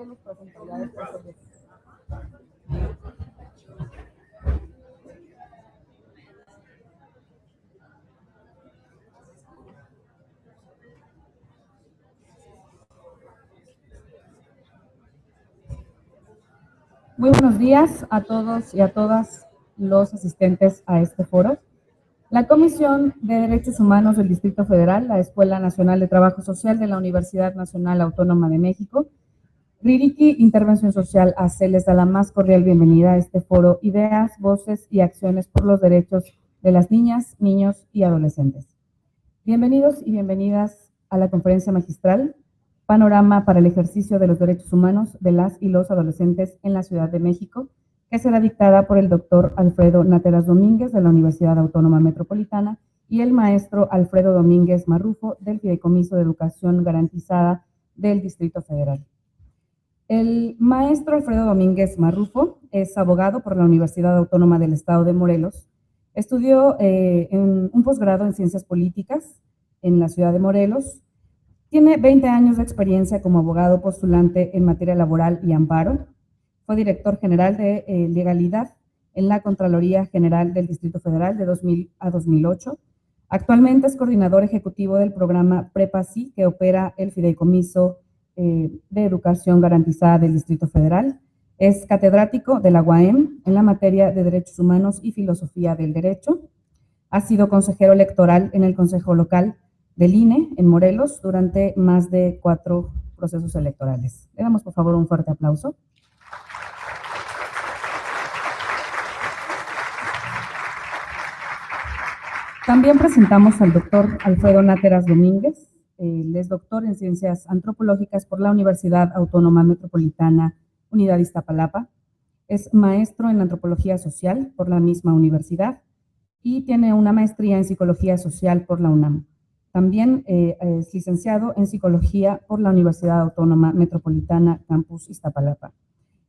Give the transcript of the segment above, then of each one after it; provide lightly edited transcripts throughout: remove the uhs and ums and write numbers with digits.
¿Quién nos presentará este proyecto? Muy buenos días a todos y a todas los asistentes a este foro. La Comisión de Derechos Humanos del Distrito Federal, la Escuela Nacional de Trabajo Social de la Universidad Nacional Autónoma de México, RIRIKI Intervención Social AC les da la más cordial bienvenida a este foro Ideas, Voces y Acciones por los Derechos de las Niñas, Niños y Adolescentes. Bienvenidos y bienvenidas a la conferencia magistral Panorama para el ejercicio de los derechos humanos de las y los adolescentes en la Ciudad de México, que será dictada por el doctor Alfredo Náteras Domínguez de la Universidad Autónoma Metropolitana y el maestro Alfredo Domínguez Marrufo del Fideicomiso de Educación Garantizada del Distrito Federal. El maestro Alfredo Domínguez Marrufo es abogado por la Universidad Autónoma del Estado de Morelos. Estudió en un posgrado en Ciencias Políticas en la ciudad de Morelos. Tiene 20 años de experiencia como abogado postulante en materia laboral y amparo. Fue director general de legalidad en la Contraloría General del Distrito Federal de 2000 a 2008. Actualmente es coordinador ejecutivo del programa PREPA-SI que opera el Fideicomiso de Educación Garantizada del Distrito Federal. Es catedrático de la UAM en la materia de Derechos Humanos y Filosofía del Derecho. Ha sido consejero electoral en el Consejo Local del INE en Morelos durante más de 4 procesos electorales. Le damos, por favor, un fuerte aplauso. También presentamos al doctor Alfredo Náteras Domínguez. Él es doctor en Ciencias Antropológicas por la Universidad Autónoma Metropolitana, Unidad Iztapalapa. Es maestro en Antropología Social por la misma universidad y tiene una maestría en Psicología Social por la UNAM. También es licenciado en Psicología por la Universidad Autónoma Metropolitana, Campus Iztapalapa.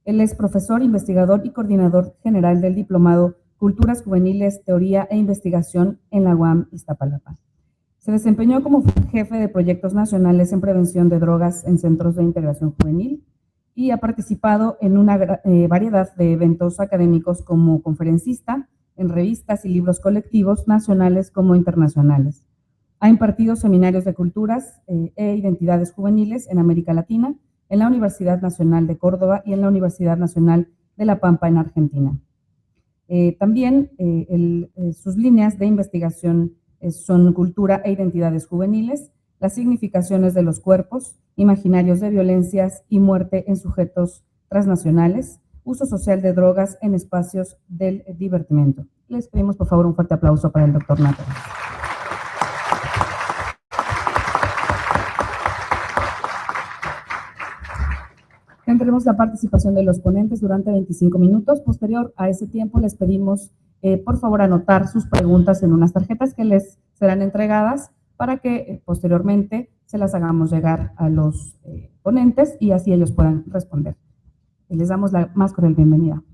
Él es profesor, investigador y coordinador general del Diplomado Culturas Juveniles, Teoría e Investigación en la UAM Iztapalapa. Se desempeñó como jefe de proyectos nacionales en prevención de drogas en centros de integración juvenil y ha participado en una variedad de eventos académicos como conferencista en revistas y libros colectivos nacionales como internacionales. Ha impartido seminarios de culturas e identidades juveniles en América Latina, en la Universidad Nacional de Córdoba y en la Universidad Nacional de La Pampa en Argentina. También sus líneas de investigación son cultura e identidades juveniles, las significaciones de los cuerpos, imaginarios de violencias y muerte en sujetos transnacionales, uso social de drogas en espacios del divertimento. Les pedimos, por favor, un fuerte aplauso para el doctor Náteras. Tendremos la participación de los ponentes durante 25 minutos. Posterior a ese tiempo, les pedimos, por favor, anotar sus preguntas en unas tarjetas que les serán entregadas para que posteriormente se las hagamos llegar a los ponentes y así ellos puedan responder. Les damos la más cordial bienvenida.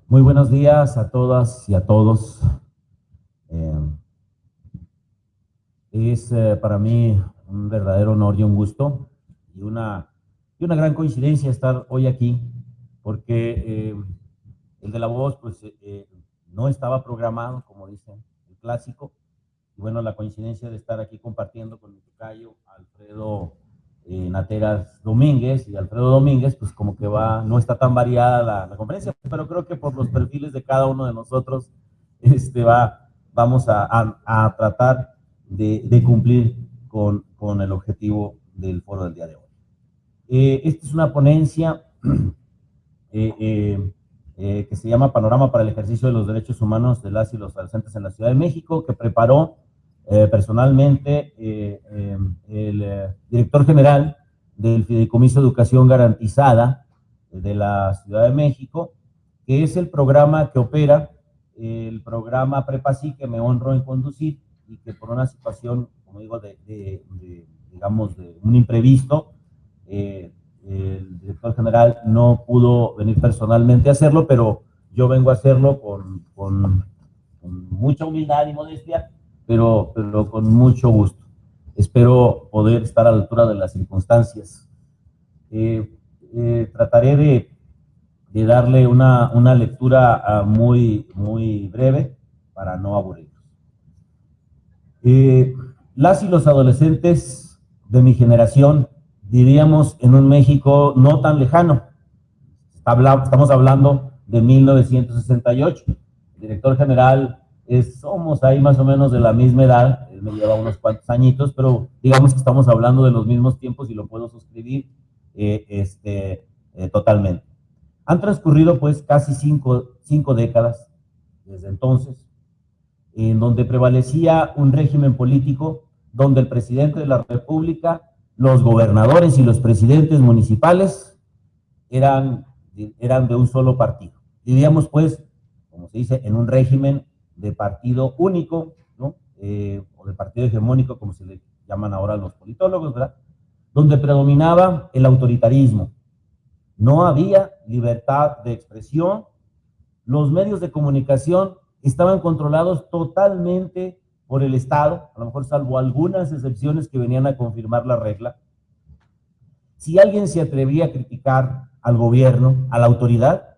Muy buenos días a todas y a todos. Es para mí un verdadero honor y un gusto y una gran coincidencia estar hoy aquí, porque el de la voz pues, no estaba programado, como dicen, el clásico, y bueno, la coincidencia de estar aquí compartiendo con mi tocayo Alfredo Náteras Domínguez, y Alfredo Domínguez, pues como que no está tan variada la conferencia, pero creo que por los perfiles de cada uno de nosotros vamos a tratar de cumplir con el objetivo del foro del día de hoy. Esta es una ponencia que se llama Panorama para el ejercicio de los derechos humanos de las y los adolescentes en la Ciudad de México, que preparó personalmente el director general del Fideicomiso de Educación Garantizada de la Ciudad de México, que es el programa que opera, el programa PREPA-SI, que me honro en conducir, y que por una situación, como digo, digamos, de un imprevisto, el director general no pudo venir personalmente a hacerlo, pero yo vengo a hacerlo con mucha humildad y modestia, pero con mucho gusto. Espero poder estar a la altura de las circunstancias. Trataré de darle una lectura muy breve para no aburrirlos. Las y los adolescentes de mi generación vivíamos en un México no tan lejano. Estamos hablando de 1968. El director general somos ahí más o menos de la misma edad, él me lleva unos cuantos añitos, pero digamos que estamos hablando de los mismos tiempos y lo puedo suscribir totalmente. Han transcurrido pues casi cinco décadas desde entonces, en donde prevalecía un régimen político donde el presidente de la República, los gobernadores y los presidentes municipales eran de un solo partido. Vivíamos pues, como se dice, en un régimen de partido único, ¿no? O de partido hegemónico, como se le llaman ahora los politólogos, ¿verdad? Donde predominaba el autoritarismo. No había libertad de expresión, los medios de comunicación estaban controlados totalmente por el Estado, a lo mejor salvo algunas excepciones que venían a confirmar la regla. Si alguien se atrevía a criticar al gobierno, a la autoridad,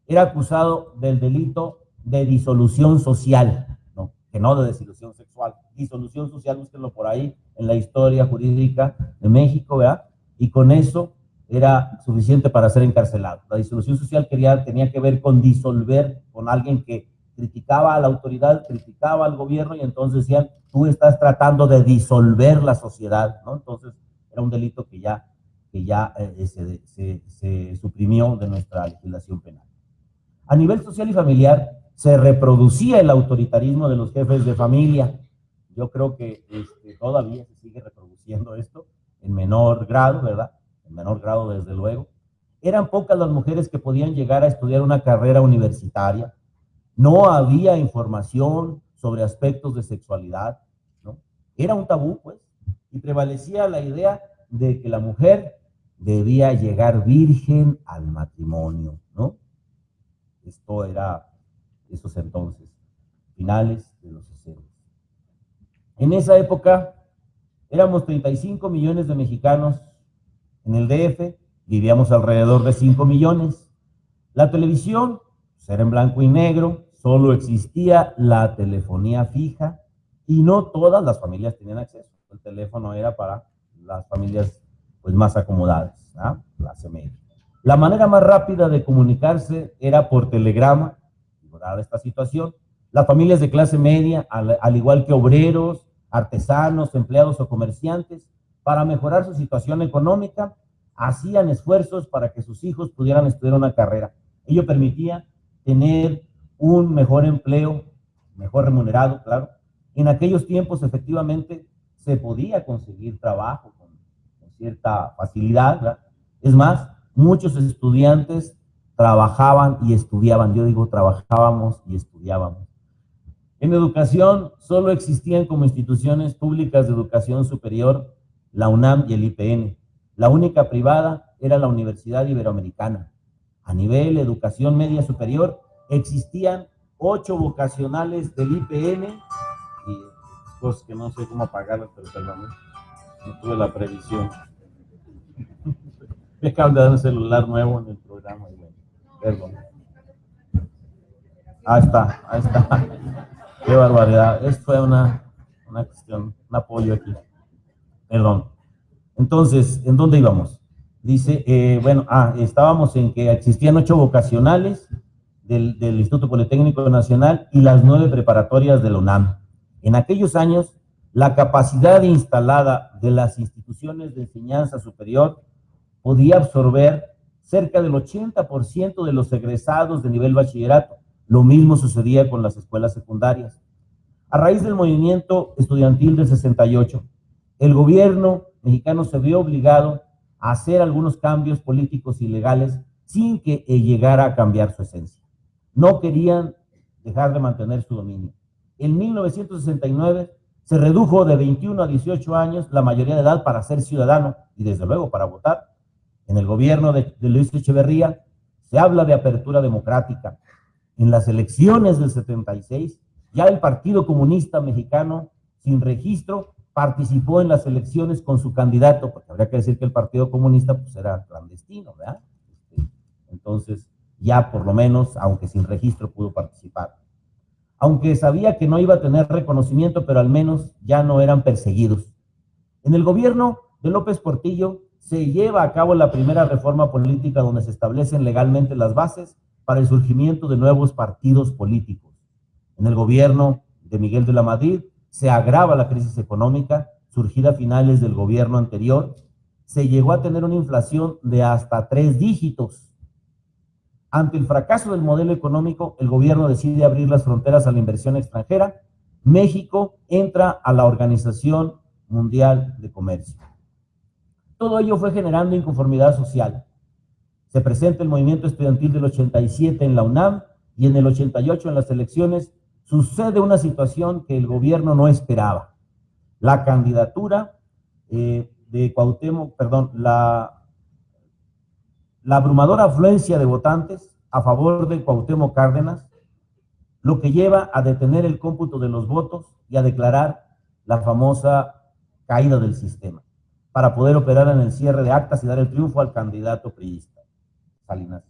era acusado del delito de disolución social, ¿no? Que no de desilusión sexual. Disolución social, búsquenlo por ahí en la historia jurídica de México, ¿verdad? Y con eso era suficiente para ser encarcelado. La disolución social tenía que ver con disolver, con alguien que criticaba a la autoridad, criticaba al gobierno, y entonces decían, tú estás tratando de disolver la sociedad, ¿no? Entonces era un delito que ya se suprimió de nuestra legislación penal. A nivel social y familiar, se reproducía el autoritarismo de los jefes de familia. Yo creo que todavía se sigue reproduciendo esto, en menor grado, ¿verdad? En menor grado, desde luego. Eran pocas las mujeres que podían llegar a estudiar una carrera universitaria. No había información sobre aspectos de sexualidad, ¿no? Era un tabú, pues, y prevalecía la idea de que la mujer debía llegar virgen al matrimonio, ¿no? Esto era esos entonces, finales de los 60. En esa época éramos 35 millones de mexicanos en el DF, vivíamos alrededor de 5 millones. La televisión pues, era en blanco y negro, solo existía la telefonía fija y no todas las familias tenían acceso. El teléfono era para las familias pues, más acomodadas, ¿no? Clase media. La manera más rápida de comunicarse era por telegrama. Dada esta situación, las familias de clase media, al igual que obreros, artesanos, empleados o comerciantes, para mejorar su situación económica, hacían esfuerzos para que sus hijos pudieran estudiar una carrera. Ello permitía tener un mejor empleo, mejor remunerado, claro. En aquellos tiempos, efectivamente, se podía conseguir trabajo con cierta facilidad, ¿verdad? Es más, muchos estudiantes trabajaban y estudiaban. Yo digo, trabajábamos y estudiábamos. En educación, solo existían como instituciones públicas de educación superior la UNAM y el IPN. La única privada era la Universidad Iberoamericana. A nivel de educación media superior, existían 8 vocacionales del IPN, y cosas que no sé cómo apagarlas, pero perdón, no tuve la previsión. Me acaban de dar un celular nuevo en el programa. Perdón. Ahí está. Qué barbaridad. Esto fue una cuestión, un apoyo aquí. Perdón. Entonces, ¿en dónde íbamos? Dice, estábamos en que existían 8 vocacionales del Instituto Politécnico Nacional y las 9 preparatorias de la UNAM. En aquellos años, la capacidad instalada de las instituciones de enseñanza superior podía absorber cerca del 80% de los egresados de nivel bachillerato. Lo mismo sucedía con las escuelas secundarias. A raíz del movimiento estudiantil del 68, el gobierno mexicano se vio obligado a hacer algunos cambios políticos y legales sin que llegara a cambiar su esencia. No querían dejar de mantener su dominio. En 1969 se redujo de 21 a 18 años la mayoría de edad para ser ciudadano y desde luego para votar. En el gobierno de Luis Echeverría se habla de apertura democrática. En las elecciones del 76, ya el Partido Comunista Mexicano, sin registro, participó en las elecciones con su candidato, porque habría que decir que el Partido Comunista pues, era clandestino, ¿verdad? Entonces, ya por lo menos, aunque sin registro, pudo participar. Aunque sabía que no iba a tener reconocimiento, pero al menos ya no eran perseguidos. En el gobierno de López Portillo se lleva a cabo la primera reforma política donde se establecen legalmente las bases para el surgimiento de nuevos partidos políticos. En el gobierno de Miguel de la Madrid se agrava la crisis económica surgida a finales del gobierno anterior. Se llegó a tener una inflación de hasta 3 dígitos. Ante el fracaso del modelo económico, el gobierno decide abrir las fronteras a la inversión extranjera. México entra a la Organización Mundial de Comercio. Todo ello fue generando inconformidad social. Se presenta el movimiento estudiantil del 87 en la UNAM y en el 88 en las elecciones sucede una situación que el gobierno no esperaba. La candidatura de Cuauhtémoc, la abrumadora afluencia de votantes a favor de Cuauhtémoc Cárdenas, lo que lleva a detener el cómputo de los votos y a declarar la famosa caída del sistema, para poder operar en el cierre de actas y dar el triunfo al candidato priista, Salinas.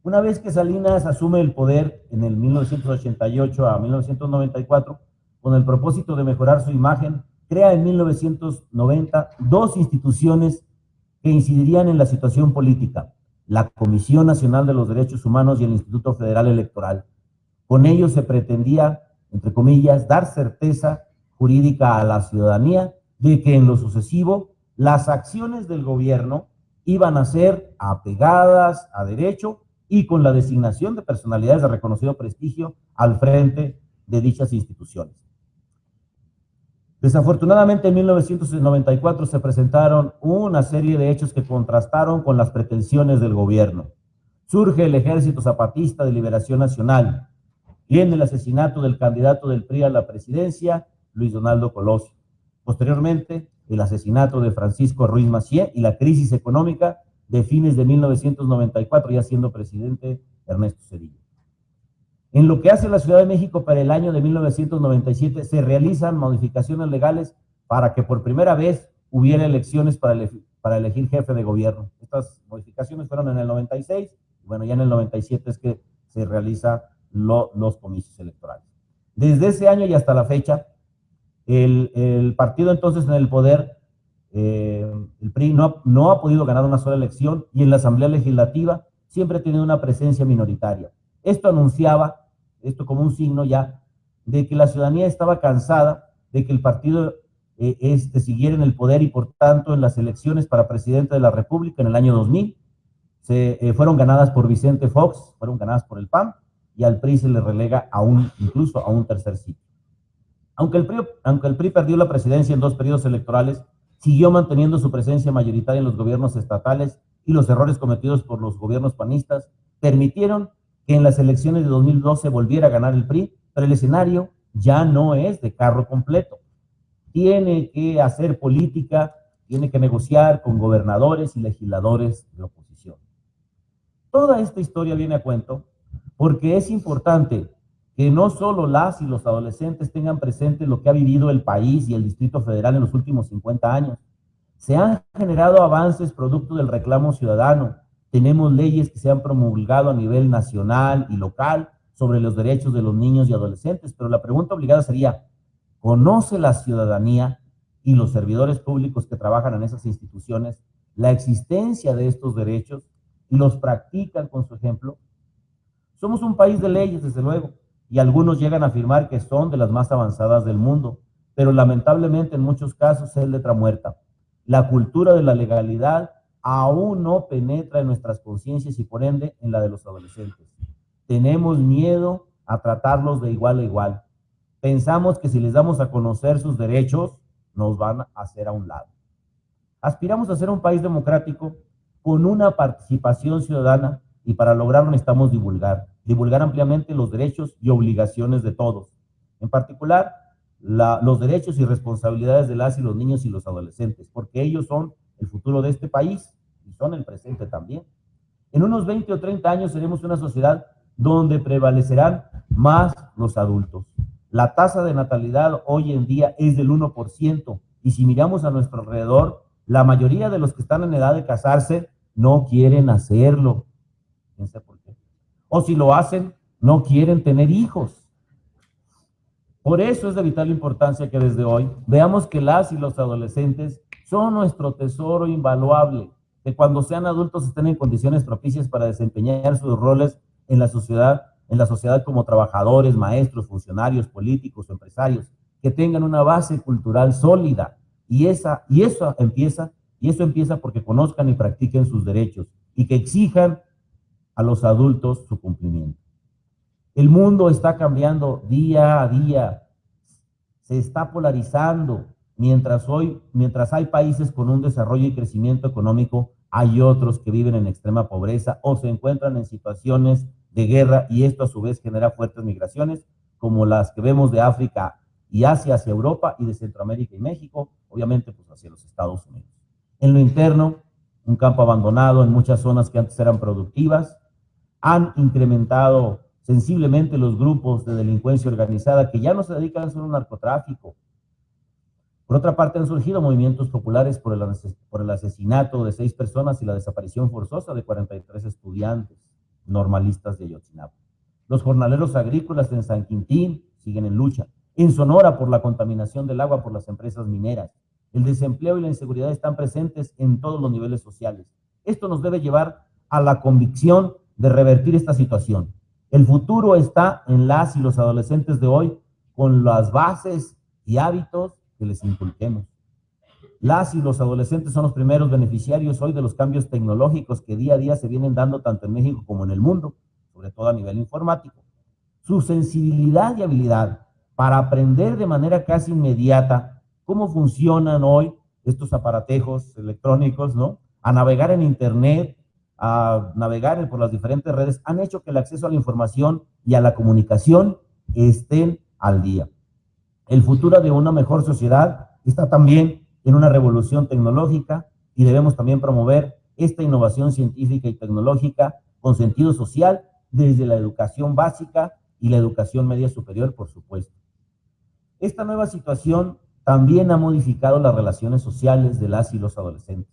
Una vez que Salinas asume el poder en el 1988 a 1994, con el propósito de mejorar su imagen, crea en 1990 2 instituciones que incidirían en la situación política: la Comisión Nacional de los Derechos Humanos y el Instituto Federal Electoral. Con ello se pretendía, entre comillas, dar certeza jurídica a la ciudadanía de que en lo sucesivo las acciones del gobierno iban a ser apegadas a derecho y con la designación de personalidades de reconocido prestigio al frente de dichas instituciones. Desafortunadamente, en 1994 se presentaron una serie de hechos que contrastaron con las pretensiones del gobierno. Surge el Ejército Zapatista de Liberación Nacional. Viene el asesinato del candidato del PRI a la presidencia, Luis Donaldo Colosio. Posteriormente, el asesinato de Francisco Ruiz Massieu y la crisis económica de fines de 1994, ya siendo presidente Ernesto Zedillo. En lo que hace la Ciudad de México para el año de 1997, se realizan modificaciones legales para que por primera vez hubiera elecciones para elegir jefe de gobierno. Estas modificaciones fueron en el 96, y bueno, ya en el 97 es que se realizan los comicios electorales. Desde ese año y hasta la fecha, el partido entonces en el poder, el PRI, no ha podido ganar una sola elección y en la Asamblea Legislativa siempre ha tenido una presencia minoritaria. Esto anunciaba, como un signo ya, de que la ciudadanía estaba cansada de que el partido siguiera en el poder y por tanto en las elecciones para presidente de la República en el año 2000 fueron ganadas por Vicente Fox, fueron ganadas por el PAN y al PRI se le relega incluso a un tercer sitio. Aunque el PRI perdió la presidencia en 2 periodos electorales, siguió manteniendo su presencia mayoritaria en los gobiernos estatales y los errores cometidos por los gobiernos panistas permitieron que en las elecciones de 2012 volviera a ganar el PRI, pero el escenario ya no es de carro completo. Tiene que hacer política, tiene que negociar con gobernadores y legisladores de oposición. Toda esta historia viene a cuento porque es importante que no solo las y los adolescentes tengan presente lo que ha vivido el país y el Distrito Federal en los últimos 50 años. Se han generado avances producto del reclamo ciudadano. Tenemos leyes que se han promulgado a nivel nacional y local sobre los derechos de los niños y adolescentes, pero la pregunta obligada sería, ¿conoce la ciudadanía y los servidores públicos que trabajan en esas instituciones la existencia de estos derechos y los practican con su ejemplo? Somos un país de leyes, desde luego, y algunos llegan a afirmar que son de las más avanzadas del mundo, pero lamentablemente en muchos casos es letra muerta. La cultura de la legalidad aún no penetra en nuestras conciencias y por ende en la de los adolescentes. Tenemos miedo a tratarlos de igual a igual. Pensamos que si les damos a conocer sus derechos, nos van a hacer a un lado. Aspiramos a ser un país democrático con una participación ciudadana y para lograrlo necesitamos divulgar ampliamente los derechos y obligaciones de todos, en particular los derechos y responsabilidades de las y los niños y los adolescentes, porque ellos son el futuro de este país y son el presente también. En unos 20 o 30 años seremos una sociedad donde prevalecerán más los adultos. La tasa de natalidad hoy en día es del 1%, y si miramos a nuestro alrededor, la mayoría de los que están en edad de casarse no quieren hacerlo. No sé por qué. O si lo hacen, no quieren tener hijos. Por eso es de vital importancia que desde hoy veamos que las y los adolescentes son nuestro tesoro invaluable, que cuando sean adultos estén en condiciones propicias para desempeñar sus roles en la sociedad como trabajadores, maestros, funcionarios, políticos, empresarios, que tengan una base cultural sólida, y eso empieza porque conozcan y practiquen sus derechos y que exijan a los adultos su cumplimiento. El mundo está cambiando día a día, se está polarizando. Mientras hay países con un desarrollo y crecimiento económico, hay otros que viven en extrema pobreza o se encuentran en situaciones de guerra, y esto a su vez genera fuertes migraciones, como las que vemos de África y Asia hacia Europa, y de Centroamérica y México, obviamente pues hacia los Estados Unidos. En lo interno, un campo abandonado en muchas zonas que antes eran productivas, han incrementado sensiblemente los grupos de delincuencia organizada que ya no se dedican solo al narcotráfico. Por otra parte, han surgido movimientos populares por el asesinato de 6 personas y la desaparición forzosa de 43 estudiantes normalistas de Ayotzinapa. Los jornaleros agrícolas en San Quintín siguen en lucha. En Sonora, por la contaminación del agua por las empresas mineras. El desempleo y la inseguridad están presentes en todos los niveles sociales. Esto nos debe llevar a la convicción de revertir esta situación. El futuro está en las y los adolescentes de hoy, con las bases y hábitos que les inculquemos. Las y los adolescentes son los primeros beneficiarios hoy de los cambios tecnológicos que día a día se vienen dando tanto en México como en el mundo, sobre todo a nivel informático. Su sensibilidad y habilidad para aprender de manera casi inmediata cómo funcionan hoy estos aparatejos electrónicos, ¿no? A navegar en Internet, a navegar por las diferentes redes, han hecho que el acceso a la información y a la comunicación estén al día. El futuro de una mejor sociedad está también en una revolución tecnológica, y debemos también promover esta innovación científica y tecnológica con sentido social desde la educación básica y la educación media superior, por supuesto. Esta nueva situación también ha modificado las relaciones sociales de las y los adolescentes.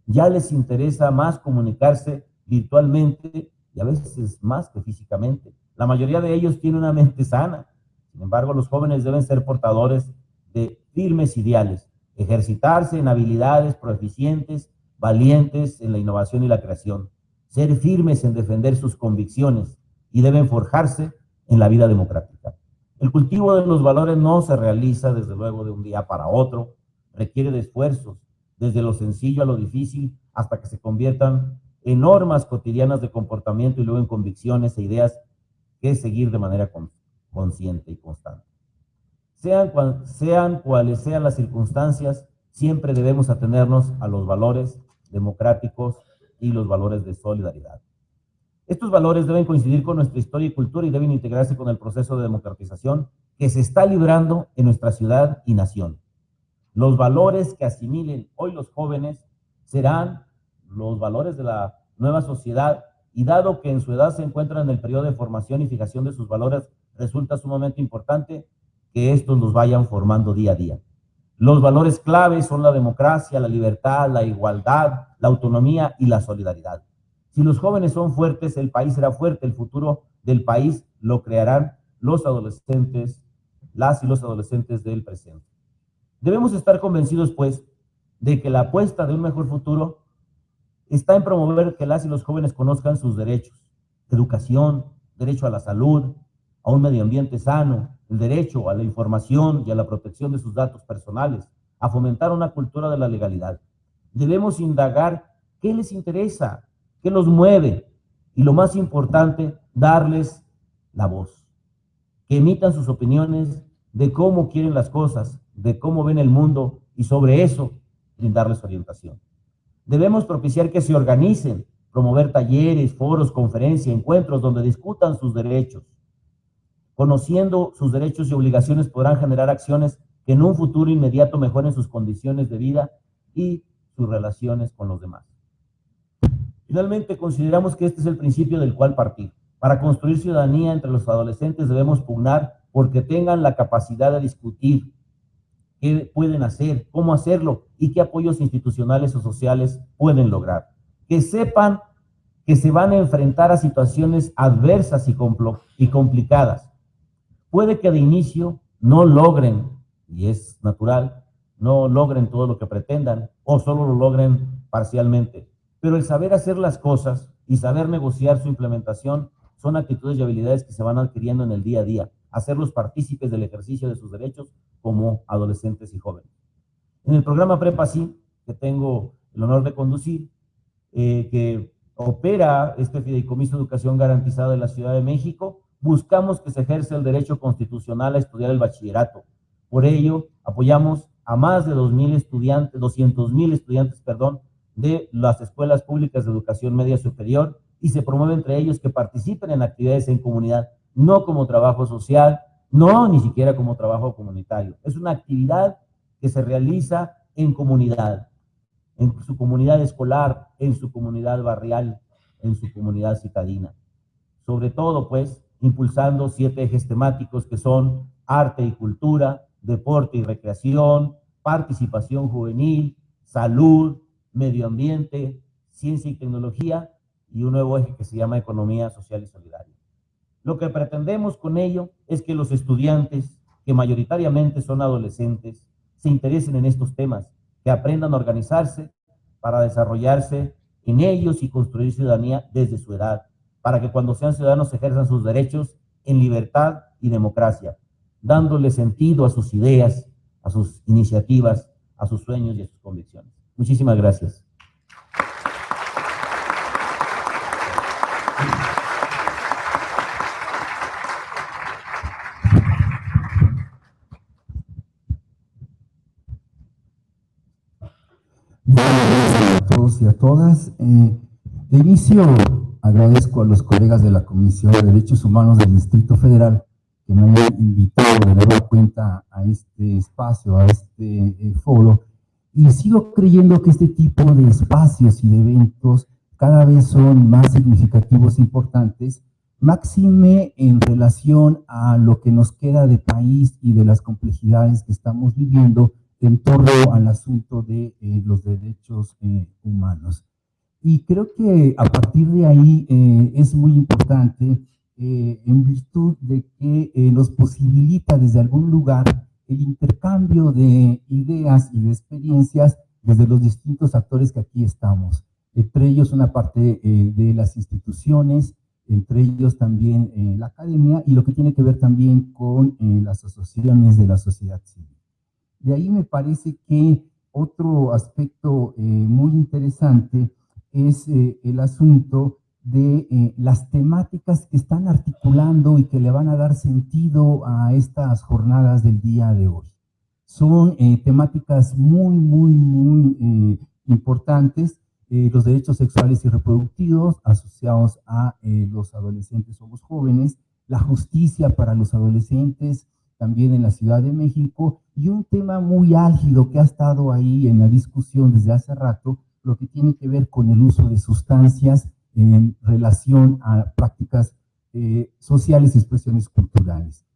Ya les interesa más comunicarse virtualmente y a veces más que físicamente. La mayoría de ellos tiene una mente sana. Sin embargo, los jóvenes deben ser portadores de firmes ideales, ejercitarse en habilidades proeficientes, valientes en la innovación y la creación, ser firmes en defender sus convicciones, y deben forjarse en la vida democrática. El cultivo de los valores no se realiza, desde luego, de un día para otro. Requiere de esfuerzos, desde lo sencillo a lo difícil, hasta que se conviertan en normas cotidianas de comportamiento y luego en convicciones e ideas que seguir de manera consciente y constante. Sean cuales sean las circunstancias, siempre debemos atenernos a los valores democráticos y los valores de solidaridad. Estos valores deben coincidir con nuestra historia y cultura y deben integrarse con el proceso de democratización que se está librando en nuestra ciudad y nación. Los valores que asimilen hoy los jóvenes serán los valores de la nueva sociedad, y dado que en su edad se encuentran en el periodo de formación y fijación de sus valores, resulta sumamente importante que estos los vayan formando día a día. Los valores claves son la democracia, la libertad, la igualdad, la autonomía y la solidaridad. Si los jóvenes son fuertes, el país será fuerte. El futuro del país lo crearán los adolescentes, las y los adolescentes del presente. Debemos estar convencidos, pues, de que la apuesta de un mejor futuro está en promover que las y los jóvenes conozcan sus derechos: educación, derecho a la salud, a un medio ambiente sano, el derecho a la información y a la protección de sus datos personales, a fomentar una cultura de la legalidad. Debemos indagar qué les interesa, qué los mueve, y lo más importante, darles la voz, que emitan sus opiniones de cómo quieren las cosas, de cómo ven el mundo, y sobre eso brindarles orientación. Debemos propiciar que se organicen, promover talleres, foros, conferencias, encuentros donde discutan sus derechos. Conociendo sus derechos y obligaciones, podrán generar acciones que en un futuro inmediato mejoren sus condiciones de vida y sus relaciones con los demás. Finalmente, consideramos que este es el principio del cual partir. Para construir ciudadanía entre los adolescentes debemos pugnar porque tengan la capacidad de discutir qué pueden hacer, cómo hacerlo y qué apoyos institucionales o sociales pueden lograr. Que sepan que se van a enfrentar a situaciones adversas y complicadas. Puede que de inicio no logren, y es natural, no logren todo lo que pretendan o solo lo logren parcialmente. Pero el saber hacer las cosas y saber negociar su implementación son actitudes y habilidades que se van adquiriendo en el día a día, hacerlos partícipes del ejercicio de sus derechos como adolescentes y jóvenes. En el programa Prepa Sí, que tengo el honor de conducir, que opera este Fideicomiso de Educación Garantizada de la Ciudad de México, buscamos que se ejerza el derecho constitucional a estudiar el bachillerato. Por ello, apoyamos a más de 200,000 estudiantes, de las escuelas públicas de educación media superior y se promueve entre ellos que participen en actividades en comunidad, no como trabajo social, no ni siquiera como trabajo comunitario. Es una actividad que se realiza en comunidad, en su comunidad escolar, en su comunidad barrial, en su comunidad citadina. Sobre todo, pues, impulsando 7 ejes temáticos que son arte y cultura, deporte y recreación, participación juvenil, salud, medio ambiente, ciencia y tecnología, y un nuevo eje que se llama economía social y solidaria. Lo que pretendemos con ello es que los estudiantes, que mayoritariamente son adolescentes, se interesen en estos temas, que aprendan a organizarse para desarrollarse en ellos y construir ciudadanía desde su edad, para que cuando sean ciudadanos ejerzan sus derechos en libertad y democracia, dándole sentido a sus ideas, a sus iniciativas, a sus sueños y a sus convicciones. Muchísimas gracias. Buenos días a todos y a todas. De inicio, agradezco a los colegas de la Comisión de Derechos Humanos del Distrito Federal que me hayan invitado de nueva cuenta a este espacio, a este foro, y sigo creyendo que este tipo de espacios y de eventos cada vez son más significativos e importantes, máxime en relación a lo que nos queda de país y de las complejidades que estamos viviendo en torno al asunto de los derechos humanos. Y creo que a partir de ahí es muy importante, en virtud de que nos posibilita desde algún lugar el intercambio de ideas y de experiencias desde los distintos actores que aquí estamos. Entre ellos una parte de las instituciones, entre ellos también la academia y lo que tiene que ver también con las asociaciones de la sociedad civil. De ahí me parece que otro aspecto muy interesante es el asunto de las temáticas que están articulando y que le van a dar sentido a estas jornadas del día de hoy. Son temáticas muy importantes, los derechos sexuales y reproductivos asociados a los adolescentes o los jóvenes, la justicia para los adolescentes, también en la Ciudad de México, y un tema muy álgido que ha estado ahí en la discusión desde hace rato, lo que tiene que ver con el uso de sustancias en relación a prácticas sociales y expresiones culturales.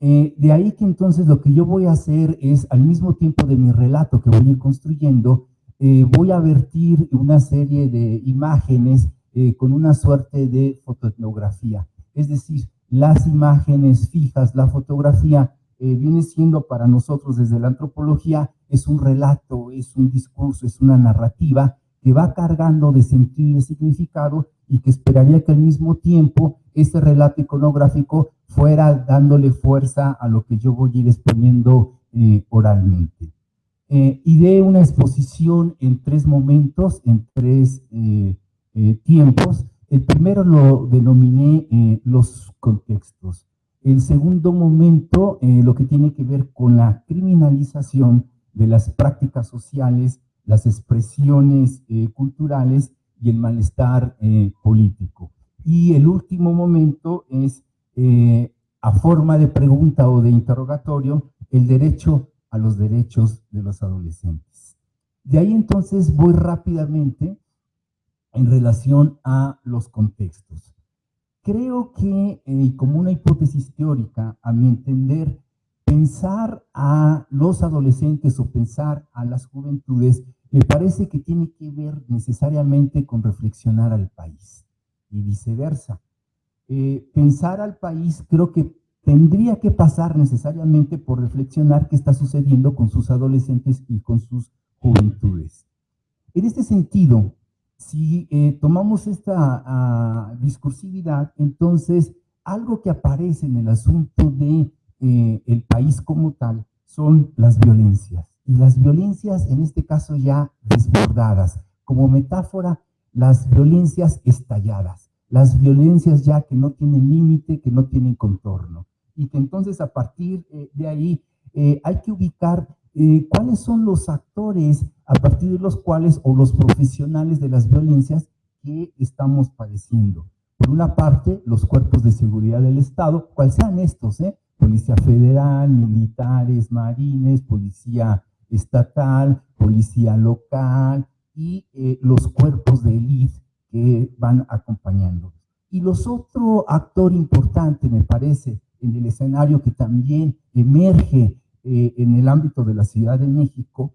De ahí que entonces lo que yo voy a hacer es, al mismo tiempo de mi relato que voy a ir construyendo, voy a vertir una serie de imágenes con una suerte de fotoetnografía, es decir, las imágenes fijas, la fotografía viene siendo para nosotros desde la antropología, es un relato, es un discurso, es una narrativa que va cargando de sentido y de significado y que esperaría que al mismo tiempo ese relato iconográfico fuera dándole fuerza a lo que yo voy a ir exponiendo oralmente. Ideé una exposición en 3 momentos, en 3 tiempos. El primero lo denominé los contextos. El segundo momento, lo que tiene que ver con la criminalización de las prácticas sociales, las expresiones culturales y el malestar político. Y el último momento es, a forma de pregunta o de interrogatorio, el derecho a los derechos de los adolescentes. De ahí entonces voy rápidamente en relación a los contextos. Creo que, como una hipótesis teórica, a mi entender, pensar a los adolescentes o pensar a las juventudes me parece que tiene que ver necesariamente con reflexionar al país y viceversa. Pensar al país creo que tendría que pasar necesariamente por reflexionar qué está sucediendo con sus adolescentes y con sus juventudes. En este sentido, si tomamos esta discursividad, entonces algo que aparece en el asunto de el país como tal son las violencias. Y las violencias, en este caso ya desbordadas. Como metáfora, las violencias estalladas. Las violencias ya que no tienen límite, que no tienen contorno. Y que entonces a partir de ahí hay que ubicar cuáles son los actores a partir de los cuales, o los profesionales de las violencias que estamos padeciendo. Por una parte, los cuerpos de seguridad del Estado, cuáles sean estos, Policía Federal, militares, marines, policía estatal, policía local y los cuerpos de élite que van acompañando. Y los otro actor importante, me parece, en el escenario que también emerge en el ámbito de la Ciudad de México,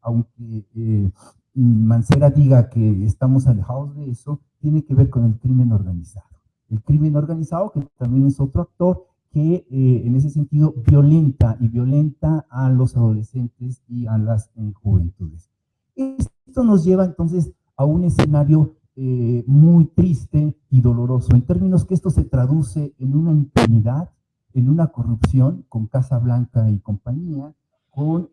aunque Mancera diga que estamos alejados de eso, tiene que ver con el crimen organizado. El crimen organizado, que también es otro actor que en ese sentido violenta a los adolescentes y a las juventudes. Esto nos lleva entonces a un escenario muy triste y doloroso, en términos que esto se traduce en una impunidad, en una corrupción con Casa Blanca y compañía, con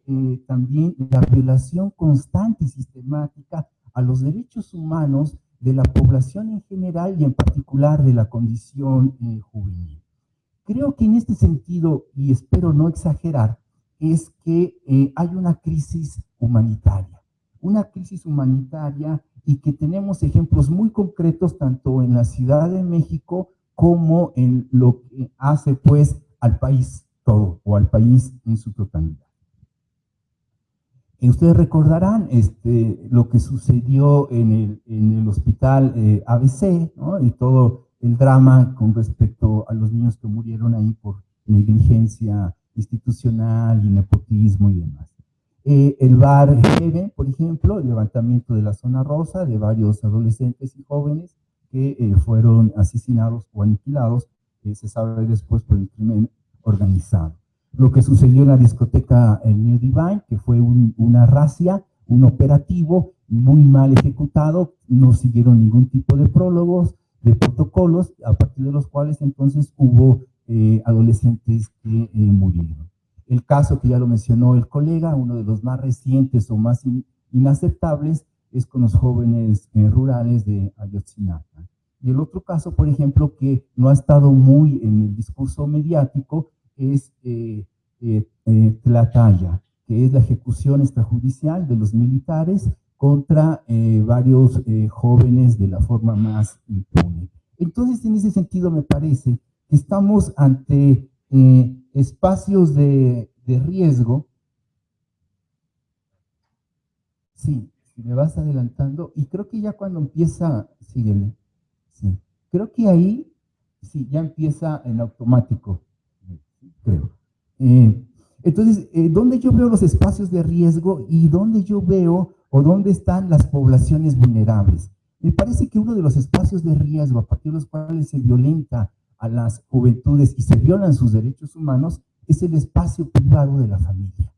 también la violación constante y sistemática a los derechos humanos de la población en general y en particular de la condición juvenil. Creo que en este sentido, y espero no exagerar, es que hay una crisis humanitaria y que tenemos ejemplos muy concretos tanto en la Ciudad de México como en lo que hace pues al país todo o al país en su totalidad. Ustedes recordarán lo que sucedió en el hospital ABC, ¿no? Y todo el drama con respecto a los niños que murieron ahí por negligencia institucional y nepotismo y demás. El bar Heaven, por ejemplo, el levantamiento de la zona rosa de varios adolescentes y jóvenes que fueron asesinados o aniquilados, se sabe después por el crimen organizado. Lo que sucedió en la discoteca New Divine, que fue una razzia, un operativo muy mal ejecutado, no siguieron ningún tipo de prólogos, de protocolos, a partir de los cuales entonces hubo adolescentes que murieron. El caso que ya lo mencionó el colega, uno de los más recientes o más inaceptables, es con los jóvenes rurales de Ayotzinapa. Y el otro caso, por ejemplo, que no ha estado muy en el discurso mediático, es Tlahtaya, que es la ejecución extrajudicial de los militares contra varios jóvenes de la forma más impune. Entonces, en ese sentido, me parece que estamos ante espacios de riesgo. Sí, si me vas adelantando, y creo que ya cuando empieza, síguele, sí, creo que ahí, sí, ya empieza en automático, creo. Entonces, ¿dónde yo veo los espacios de riesgo y dónde yo veo o dónde están las poblaciones vulnerables? Me parece que uno de los espacios de riesgo a partir de los cuales se violenta a las juventudes y se violan sus derechos humanos es el espacio privado de la familia.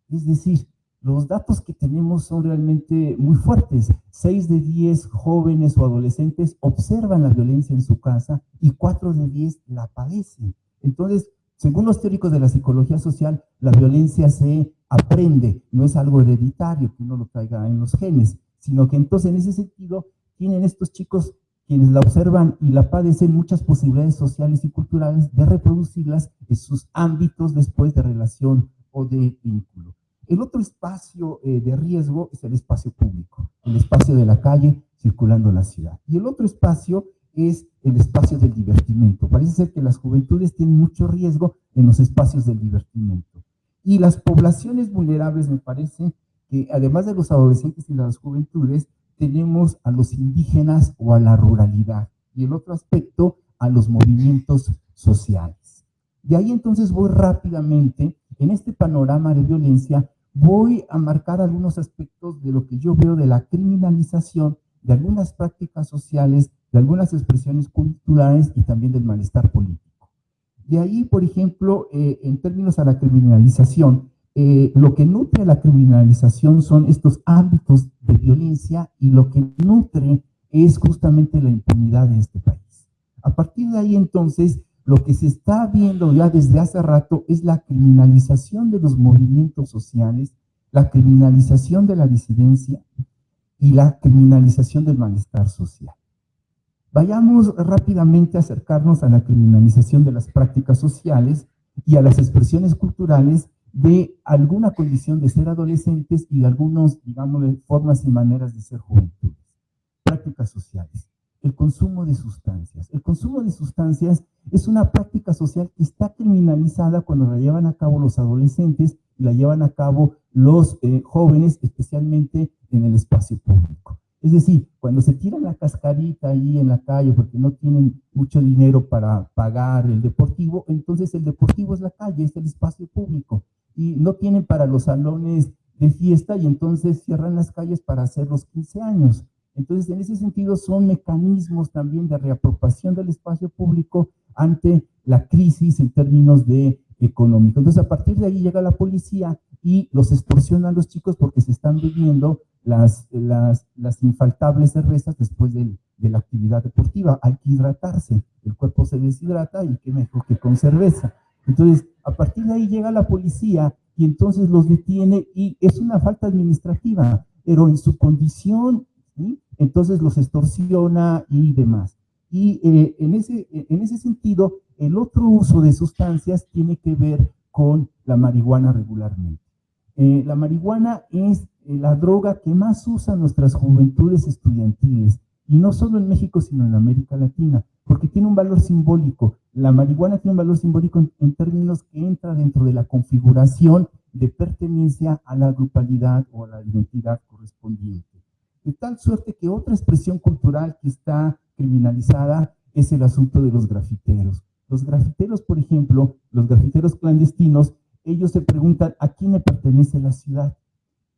Es decir, los datos que tenemos son realmente muy fuertes. 6 de 10 jóvenes o adolescentes observan la violencia en su casa y 4 de 10 la padecen. Entonces, según los teóricos de la psicología social, la violencia se aprende, no es algo hereditario que uno lo traiga en los genes, sino que entonces en ese sentido tienen estos chicos, quienes la observan y la padecen, muchas posibilidades sociales y culturales de reproducirlas en sus ámbitos después de relación o de vínculo. El otro espacio de riesgo es el espacio público, el espacio de la calle circulando la ciudad. Y el otro espacio es el espacio del divertimento. Parece ser que las juventudes tienen mucho riesgo en los espacios del divertimento. Y las poblaciones vulnerables, me parece que además de los adolescentes y las juventudes, tenemos a los indígenas o a la ruralidad, y el otro aspecto a los movimientos sociales. De ahí entonces voy rápidamente, en este panorama de violencia, voy a marcar algunos aspectos de lo que yo veo de la criminalización, de algunas prácticas sociales, de algunas expresiones culturales y también del malestar político. De ahí, por ejemplo, en términos a la criminalización, lo que nutre la criminalización son estos ámbitos de violencia y lo que nutre es justamente la impunidad en este país. A partir de ahí, entonces, lo que se está viendo ya desde hace rato es la criminalización de los movimientos sociales, la criminalización de la disidencia y la criminalización del malestar social. Vayamos rápidamente a acercarnos a la criminalización de las prácticas sociales y a las expresiones culturales de alguna condición de ser adolescentes y de algunos, digamos, formas y maneras de ser juventudes. Prácticas sociales. El consumo de sustancias. El consumo de sustancias es una práctica social que está criminalizada cuando la llevan a cabo los adolescentes y la llevan a cabo los jóvenes, especialmente en el espacio público. Es decir, cuando se tiran la cascarita ahí en la calle porque no tienen mucho dinero para pagar el deportivo, entonces el deportivo es la calle, es el espacio público. Y no tienen para los salones de fiesta y entonces cierran las calles para hacer los 15 años. Entonces, en ese sentido, son mecanismos también de reapropiación del espacio público ante la crisis en términos de económico. Entonces, a partir de ahí llega la policía y los extorsiona a los chicos porque se están bebiendo las infaltables cervezas después de la actividad deportiva. Hay que hidratarse, el cuerpo se deshidrata y qué mejor que con cerveza. Entonces, a partir de ahí llega la policía y entonces los detiene y es una falta administrativa, pero en su condición, ¿sí? Entonces los extorsiona y demás. Y en ese sentido, el otro uso de sustancias tiene que ver con la marihuana regularmente. La marihuana es la droga que más usan nuestras juventudes estudiantiles, y no solo en México, sino en América Latina, porque tiene un valor simbólico. La marihuana tiene un valor simbólico en términos que entra dentro de la configuración de pertenencia a la grupalidad o a la identidad correspondiente. De tal suerte que otra expresión cultural que está criminalizada es el asunto de los grafiteros. Los grafiteros, por ejemplo, los grafiteros clandestinos, ellos se preguntan, ¿a quién le pertenece la ciudad?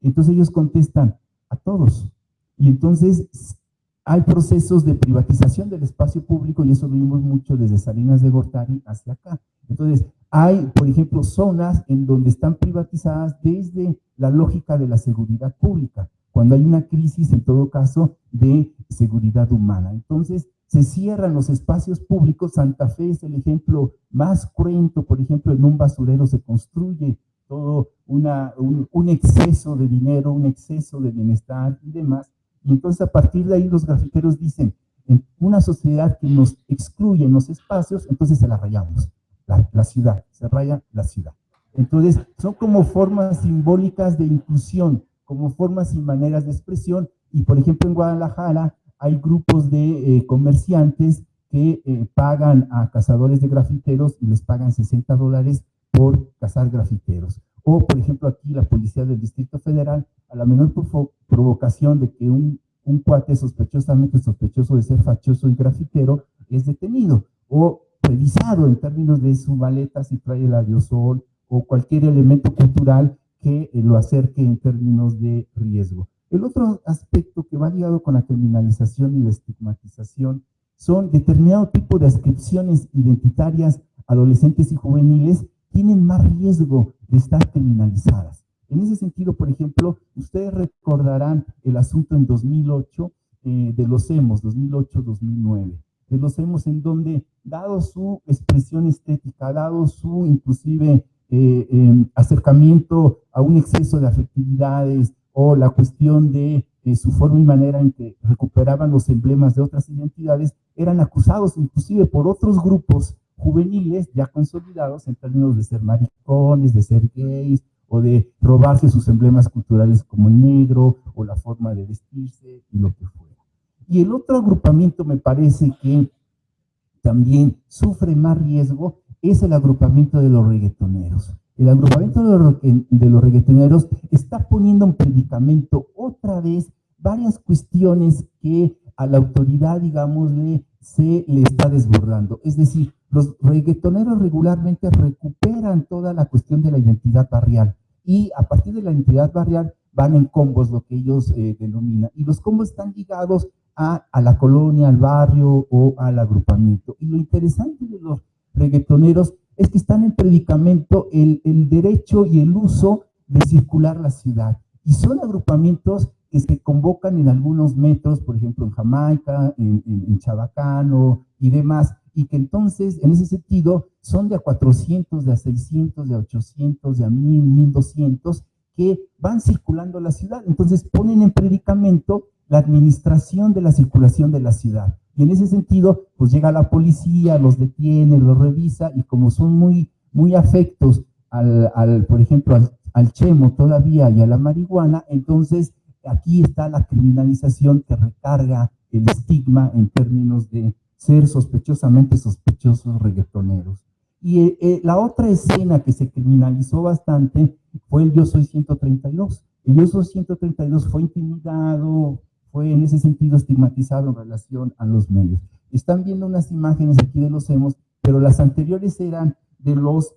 Entonces ellos contestan, a todos. Y entonces hay procesos de privatización del espacio público, y eso lo vimos mucho desde Salinas de Gortari hacia acá. Entonces hay, por ejemplo, zonas en donde están privatizadas desde la lógica de la seguridad pública, cuando hay una crisis, en todo caso, de seguridad humana. Entonces, se cierran los espacios públicos. Santa Fe es el ejemplo más cruento. Por ejemplo, en un basurero se construye todo un exceso de dinero, un exceso de bienestar y demás. Y entonces, a partir de ahí, los grafiteros dicen, en una sociedad que nos excluye en los espacios, entonces se la rayamos, la ciudad, se raya la ciudad. Entonces, son como formas simbólicas de inclusión, como formas y maneras de expresión. Y por ejemplo en Guadalajara hay grupos de comerciantes que pagan a cazadores de grafiteros y les pagan $60 por cazar grafiteros. O por ejemplo aquí la policía del Distrito Federal, a la menor provocación de que un cuate sospechosamente sospechoso de ser fachoso y grafitero es detenido o revisado en términos de su maleta si trae el aerosol o cualquier elemento cultural que lo acerque en términos de riesgo. El otro aspecto que va ligado con la criminalización y la estigmatización son determinado tipo de ascripciones identitarias adolescentes y juveniles tienen más riesgo de estar criminalizadas. En ese sentido, por ejemplo, ustedes recordarán el asunto en 2008 de los emos, 2008-2009, de los emos en donde, dado su expresión estética, dado su inclusive acercamiento a un exceso de afectividades o la cuestión de su forma y manera en que recuperaban los emblemas de otras identidades, eran acusados inclusive por otros grupos juveniles ya consolidados en términos de ser maricones, de ser gays o de robarse sus emblemas culturales como el negro o la forma de vestirse y lo que fuera. Y el otro agrupamiento me parece que también sufre más riesgo es el agrupamiento de los reggaetoneros. El agrupamiento de los reggaetoneros está poniendo un predicamento otra vez varias cuestiones que a la autoridad, digamos, se le está desbordando. Es decir, los reggaetoneros regularmente recuperan toda la cuestión de la identidad barrial y a partir de la identidad barrial van en combos, lo que ellos denominan. Y los combos están ligados a la colonia, al barrio o al agrupamiento. Y lo interesante de los reggaetoneros es que están en predicamento el derecho y el uso de circular la ciudad. Y son agrupamientos que se convocan en algunos metros, por ejemplo en Jamaica, en Chabacano y demás, y que entonces, en ese sentido, son de a 400, de a 600, de a 800, de a 1000, 1200, que van circulando la ciudad. Entonces ponen en predicamento la administración de la circulación de la ciudad. Y en ese sentido, pues llega la policía, los detiene, los revisa, y como son muy afectos por ejemplo, al chemo todavía y a la marihuana, entonces aquí está la criminalización que recarga el estigma en términos de ser sospechosamente sospechosos reggaetoneros. Y la otra escena que se criminalizó bastante fue el Yo Soy 132. El Yo Soy 132 fue intimidado, fue en ese sentido estigmatizado en relación a los medios. Están viendo unas imágenes aquí de los emos, pero las anteriores eran de los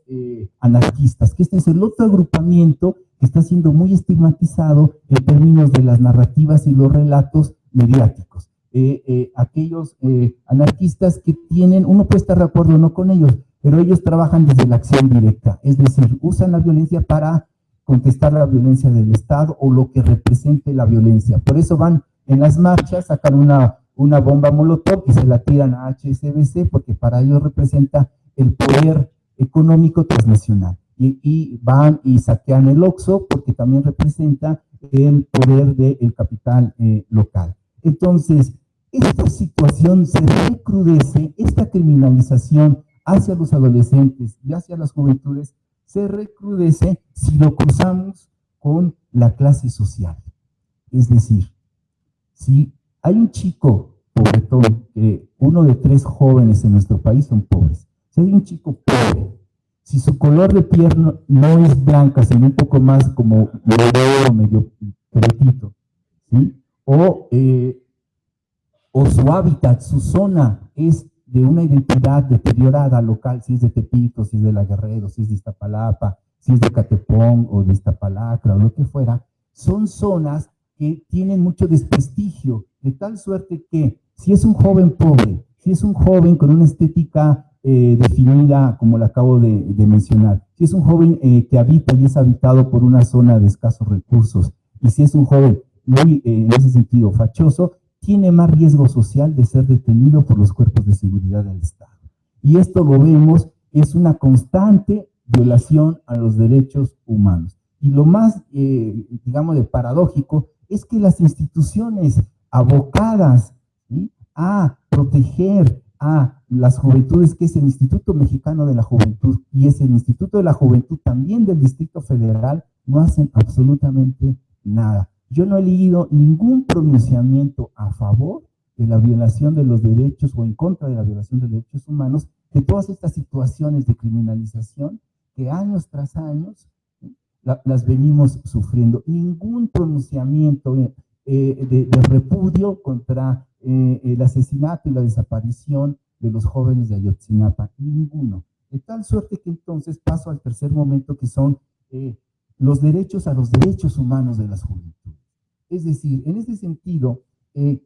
anarquistas, que este es el otro agrupamiento que está siendo muy estigmatizado en términos de las narrativas y los relatos mediáticos. Aquellos anarquistas que tienen, uno puede estar de acuerdo o no con ellos, pero ellos trabajan desde la acción directa, es decir, usan la violencia para contestar la violencia del Estado o lo que represente la violencia. Por eso van en las marchas, sacan una bomba molotov y se la tiran a HSBC, porque para ellos representa el poder económico transnacional. Y van y saquean el Oxxo porque también representa el poder del capital local. Entonces, esta situación se recrudece, esta criminalización hacia los adolescentes y hacia las juventudes se recrudece si lo cruzamos con la clase social. Es decir, si hay un chico pobretón, uno de 3 jóvenes en nuestro país son pobres. Si hay un chico pobre, si su color de piel no es blanca, sino un poco más como medio pretito, ¿sí? O su hábitat, su zona es de una identidad deteriorada local, si es de Tepito, si es de La Guerrero, si es de Iztapalapa, si es de Catepón o de Iztapalacra o lo que fuera, son zonas que tienen mucho desprestigio, de tal suerte que si es un joven pobre, si es un joven con una estética definida, como la acabo de mencionar, si es un joven que habita y es habitado por una zona de escasos recursos, y si es un joven muy, en ese sentido, fachoso, tiene más riesgo social de ser detenido por los cuerpos de seguridad del Estado. Y esto lo vemos, es una constante violación a los derechos humanos. Y lo más, digamos, de paradójico es que las instituciones abocadas, ¿sí?, a proteger a las juventudes, que es el Instituto Mexicano de la Juventud y es el Instituto de la Juventud también del Distrito Federal, no hacen absolutamente nada. Yo no he leído ningún pronunciamiento a favor de la violación de los derechos o en contra de la violación de los derechos humanos, de todas estas situaciones de criminalización que años tras años las venimos sufriendo. Ningún pronunciamiento de repudio contra el asesinato y la desaparición de los jóvenes de Ayotzinapa, ninguno. De tal suerte que entonces paso al tercer momento, que son los derechos a los derechos humanos de las juventudes. Es decir, en este sentido,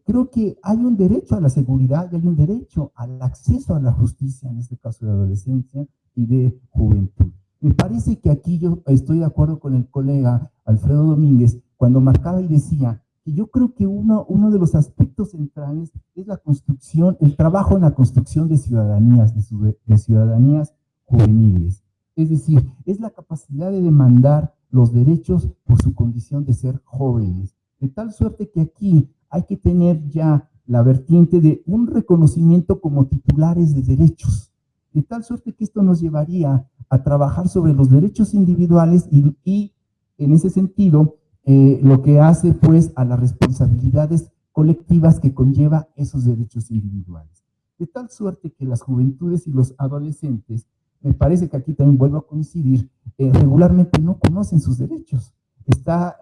creo que hay un derecho a la seguridad y hay un derecho al acceso a la justicia, en este caso de adolescencia y de juventud. Me parece que aquí yo estoy de acuerdo con el colega Alfredo Domínguez cuando marcaba y decía que yo creo que uno de los aspectos centrales es la construcción, el trabajo en la construcción de ciudadanías, de ciudadanías juveniles. Es decir, es la capacidad de demandar los derechos por su condición de ser jóvenes. De tal suerte que aquí hay que tener ya la vertiente de un reconocimiento como titulares de derechos. De tal suerte que esto nos llevaría a trabajar sobre los derechos individuales y en ese sentido, lo que hace pues a las responsabilidades colectivas que conlleva esos derechos individuales. De tal suerte que las juventudes y los adolescentes, me parece que aquí también vuelvo a coincidir, regularmente no conocen sus derechos. está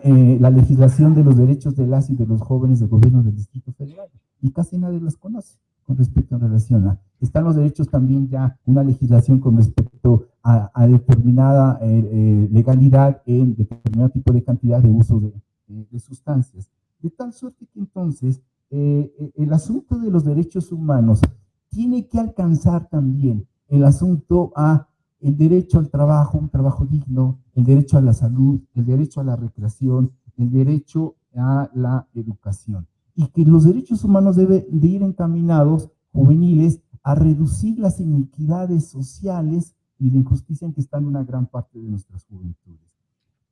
la legislación de los derechos de las y de los jóvenes del gobierno del Distrito Federal, y casi nadie los conoce con respecto en relación a. Están los derechos también ya, una legislación con respecto a determinada legalidad en determinado tipo de cantidad de uso de sustancias. De tal suerte que entonces el asunto de los derechos humanos tiene que alcanzar también el asunto a el derecho al trabajo, un trabajo digno, el derecho a la salud, el derecho a la recreación, el derecho a la educación. Y que los derechos humanos deben de ir encaminados, juveniles, a reducir las inequidades sociales y la injusticia en que están una gran parte de nuestras juventudes.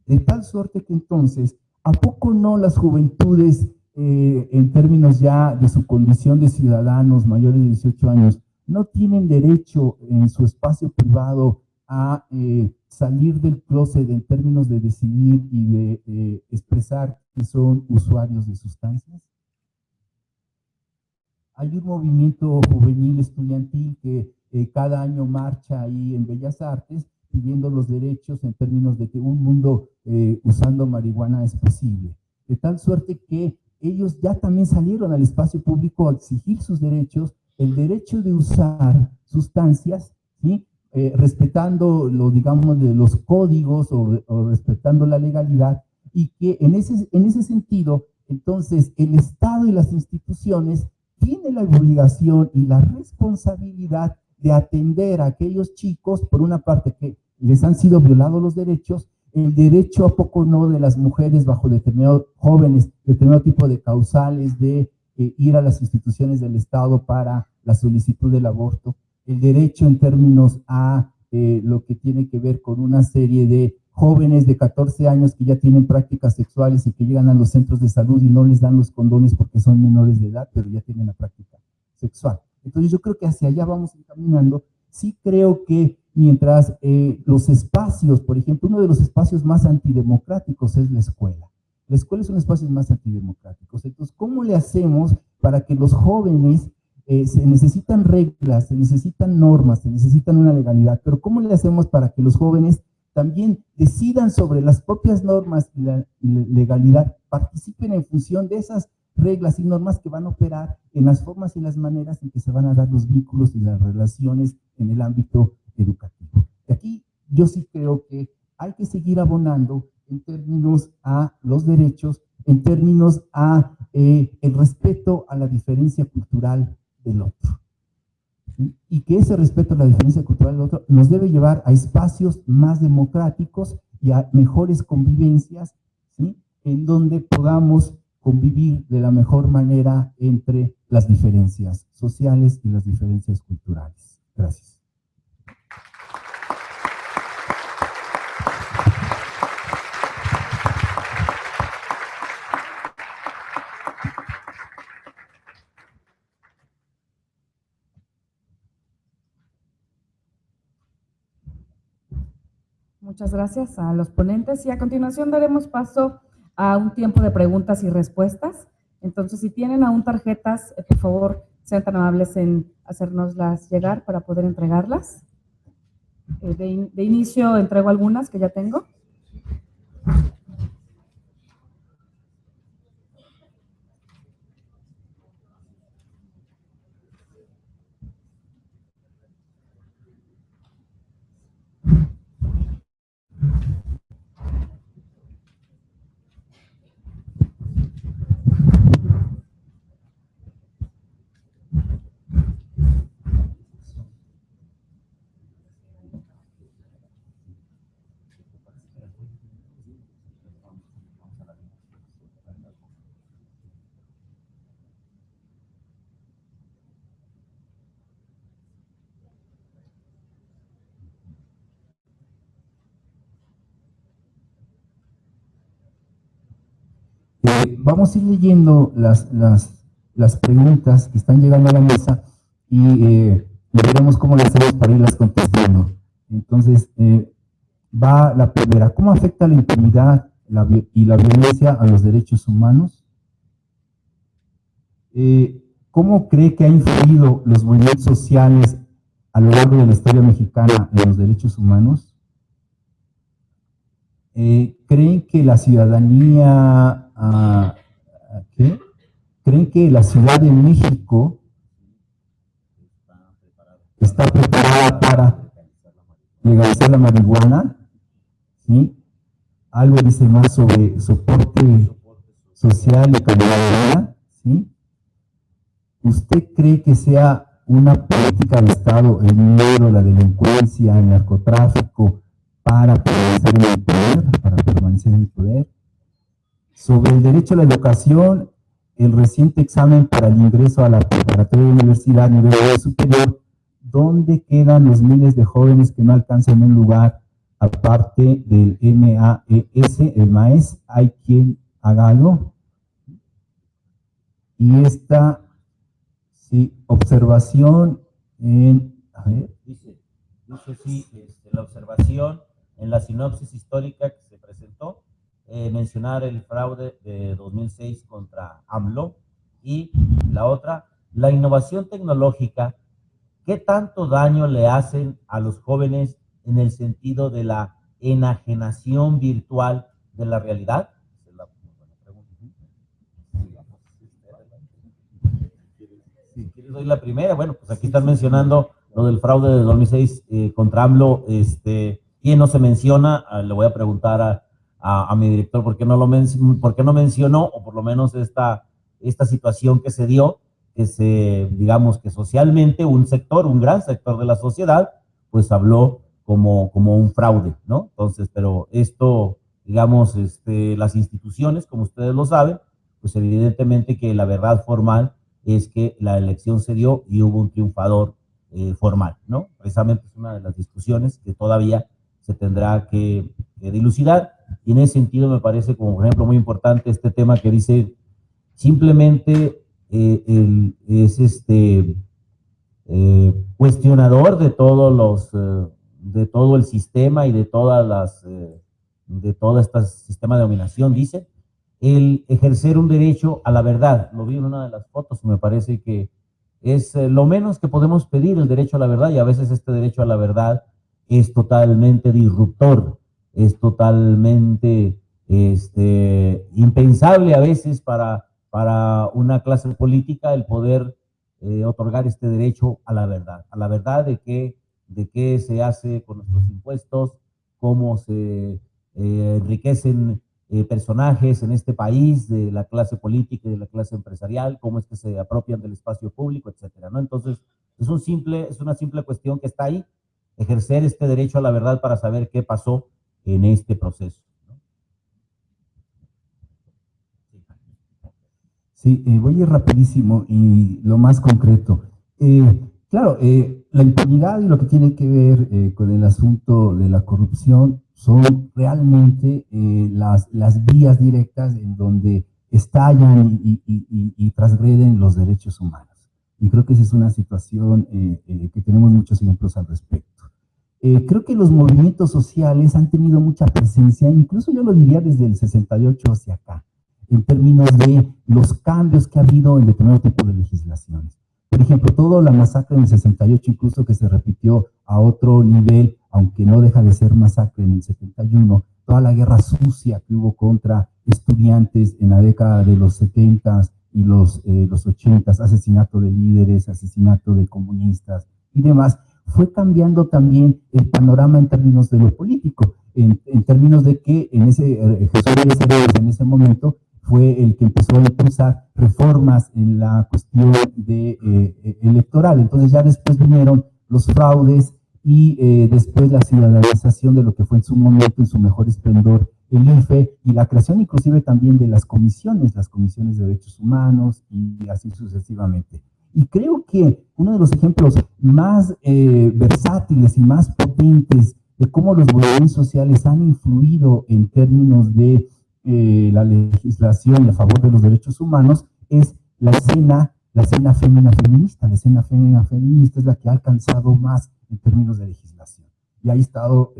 De tal suerte que entonces, ¿a poco no las juventudes, en términos ya de su condición de ciudadanos mayores de 18 años, no tienen derecho en su espacio privado a salir del closet en términos de decidir y de expresar que son usuarios de sustancias? Hay un movimiento juvenil estudiantil que cada año marcha ahí en Bellas Artes pidiendo los derechos en términos de que un mundo usando marihuana es posible. De tal suerte que ellos ya también salieron al espacio público a exigir sus derechos, el derecho de usar sustancias, ¿sí? Respetando digamos, los códigos o respetando la legalidad, y que en ese sentido, entonces, el Estado y las instituciones tienen la obligación y la responsabilidad de atender a aquellos chicos, por una parte, que les han sido violados los derechos, el derecho a poco no de las mujeres bajo jóvenes, determinado tipo de causales de ir a las instituciones del Estado para la solicitud del aborto, el derecho en términos a lo que tiene que ver con una serie de jóvenes de 14 años que ya tienen prácticas sexuales y que llegan a los centros de salud y no les dan los condones porque son menores de edad, pero ya tienen la práctica sexual. Entonces yo creo que hacia allá vamos encaminando. Sí creo que mientras los espacios, por ejemplo, uno de los espacios más antidemocráticos es la escuela. La escuela es un espacio más antidemocrático. Entonces, ¿cómo le hacemos para que los jóvenes se necesitan reglas, se necesitan normas, se necesitan una legalidad, pero cómo le hacemos para que los jóvenes también decidan sobre las propias normas y la legalidad, participen en función de esas reglas y normas que van a operar en las formas y las maneras en que se van a dar los vínculos y las relaciones en el ámbito educativo? Y aquí yo sí creo que hay que seguir abonando en términos a los derechos, en términos a el respeto a la diferencia cultural del otro. ¿Sí? Y que ese respeto a la diferencia cultural del otro nos debe llevar a espacios más democráticos y a mejores convivencias, ¿sí? En donde podamos convivir de la mejor manera entre las diferencias sociales y las diferencias culturales. Gracias. Muchas gracias a los ponentes y a continuación daremos paso a un tiempo de preguntas y respuestas. Entonces, si tienen aún tarjetas, por favor, sean tan amables en hacérnoslas llegar para poder entregarlas. De inicio entrego algunas que ya tengo. Vamos a ir leyendo las preguntas que están llegando a la mesa y veremos cómo las hacemos para irlas contestando. Entonces, va la primera. ¿Cómo afecta la impunidad y la violencia a los derechos humanos? ¿Cómo cree que ha influido los movimientos sociales a lo largo de la historia mexicana en los derechos humanos? ¿creen que la ciudadanía, ¿qué? ¿Creen que la Ciudad de México está preparada para legalizar la marihuana? ¿Sí? Algo dice más sobre soporte social y calidad de vida, ¿sí? ¿Usted cree que sea una política de Estado el miedo, la delincuencia, el narcotráfico para permanecer en el poder, Sobre el derecho a la educación, el reciente examen para el ingreso a la preparatoria de universidad a nivel superior, ¿dónde quedan los miles de jóvenes que no alcanzan un lugar aparte del MAES, el MAES? ¿Hay quien haga algo? Y esta, sí, observación en, a ver. Dice sí, la observación en la sinopsis histórica que se presentó, mencionar el fraude de 2006 contra AMLO, y la otra, la innovación tecnológica, ¿qué tanto daño le hacen a los jóvenes en el sentido de la enajenación virtual de la realidad? Esa es la buena pregunta. Si quieres doy la primera. Bueno, pues aquí están mencionando lo del fraude de 2006 contra AMLO, y no se menciona. Le voy a preguntar a mi director por qué no mencionó, o por lo menos esta situación que se dio, que digamos que socialmente un gran sector de la sociedad, pues habló como un fraude, ¿no? Entonces, pero esto, digamos, las instituciones, como ustedes lo saben, pues evidentemente que la verdad formal es que la elección se dio y hubo un triunfador formal, ¿no? Precisamente es una de las discusiones que todavía se tendrá que dilucidar, y en ese sentido me parece como por ejemplo muy importante este tema que dice simplemente cuestionador de de todo el sistema y de de todo este sistema de dominación, dice, el ejercer un derecho a la verdad. Lo vi en una de las fotos y me parece que es lo menos que podemos pedir, el derecho a la verdad, y a veces este derecho a la verdad es totalmente disruptor, es totalmente impensable a veces para una clase política el poder otorgar este derecho a la verdad de qué se hace con nuestros impuestos, cómo se enriquecen personajes en este país de la clase política y de la clase empresarial, cómo es que se apropian del espacio público, etcétera, ¿no? Entonces, es una simple cuestión que está ahí, ejercer este derecho a la verdad para saber qué pasó en este proceso. Sí, voy a ir rapidísimo y lo más concreto. Claro, la impunidad y lo que tiene que ver con el asunto de la corrupción son realmente las vías directas en donde estallan y transgreden los derechos humanos. Y creo que esa es una situación que tenemos muchos ejemplos al respecto. Creo que los movimientos sociales han tenido mucha presencia, incluso yo lo diría desde el 68 hacia acá, en términos de los cambios que ha habido en determinado tipo de legislaciones. Por ejemplo, toda la masacre en el 68, incluso que se repitió a otro nivel, aunque no deja de ser masacre en el 71, toda la guerra sucia que hubo contra estudiantes en la década de los 70s y los 80s, asesinato de líderes, asesinato de comunistas y demás, fue cambiando también el panorama en términos de lo político, en términos de que Jesús Díaz Heredia en ese momento fue el que empezó a impulsar reformas en la cuestión electoral. Entonces ya después vinieron los fraudes y después la ciudadanización de lo que fue en su momento, en su mejor esplendor, el IFE, y la creación inclusive también de las comisiones de derechos humanos y así sucesivamente. Y creo que uno de los ejemplos más versátiles y más potentes de cómo los movimientos sociales han influido en términos de la legislación a favor de los derechos humanos es la escena feminista. La escena feminista es la que ha alcanzado más en términos de legislación y ha estado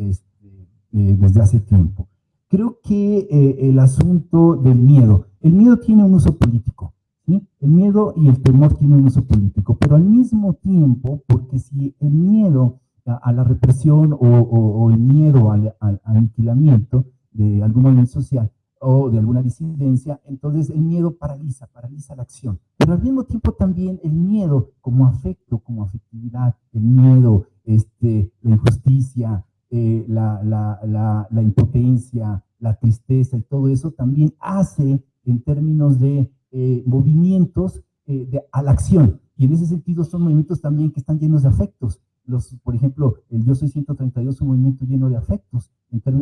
desde hace tiempo. Creo que el asunto del miedo, el miedo tiene un uso político, ¿sí? El miedo y el temor tienen un uso político, pero al mismo tiempo, porque si el miedo a la represión o el miedo al aniquilamiento de algún movimiento social o de alguna disidencia, entonces el miedo paraliza la acción. Pero al mismo tiempo también el miedo como afecto, como afectividad, el miedo, la injusticia, la impotencia, la tristeza y todo eso también hace en términos de movimientos a la acción. Y en ese sentido son movimientos también que están llenos de afectos. Por ejemplo, el Yo Soy 132 es un movimiento lleno de afectos,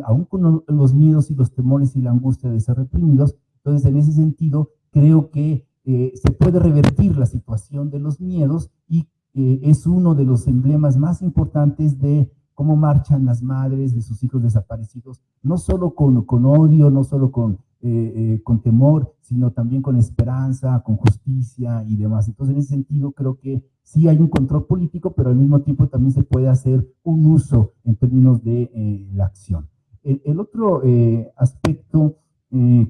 aún con los miedos y los temores y la angustia de ser reprimidos. Entonces, en ese sentido, creo que se puede revertir la situación de los miedos y es uno de los emblemas más importantes de cómo marchan las madres de sus hijos desaparecidos, no solo con odio, no solo con temor, sino también con esperanza, con justicia y demás. Entonces, en ese sentido, creo que sí hay un control político, pero al mismo tiempo también se puede hacer un uso en términos de la acción. El otro aspecto,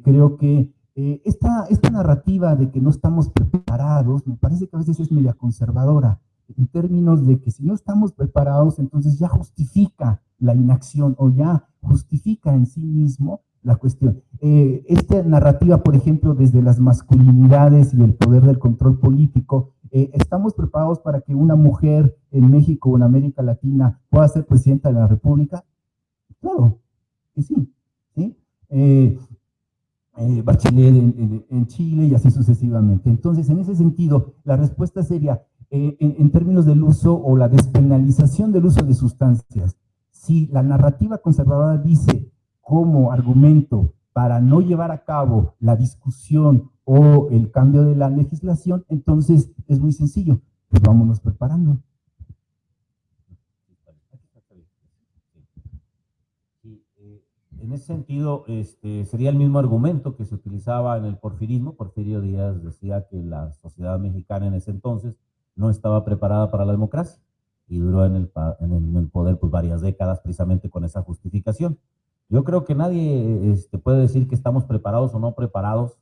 creo que esta narrativa de que no estamos preparados, me parece que a veces es media conservadora, en términos de que si no estamos preparados, entonces ya justifica la inacción o ya justifica en sí mismo la cuestión. Esta narrativa, por ejemplo, desde las masculinidades y el poder del control político, ¿estamos preparados para que una mujer en México o en América Latina pueda ser presidenta de la República? Claro que sí, ¿sí? Bachelet en Chile y así sucesivamente. Entonces, en ese sentido, la respuesta sería, en términos del uso o la despenalización del uso de sustancias, si la narrativa conservadora dice como argumento para no llevar a cabo la discusión o el cambio de la legislación, entonces es muy sencillo, pues vámonos preparando. En ese sentido, sería el mismo argumento que se utilizaba en el porfirismo. Porfirio Díaz decía que la sociedad mexicana en ese entonces no estaba preparada para la democracia y duró en el poder pues varias décadas precisamente con esa justificación. Yo creo que nadie puede decir que estamos preparados o no preparados.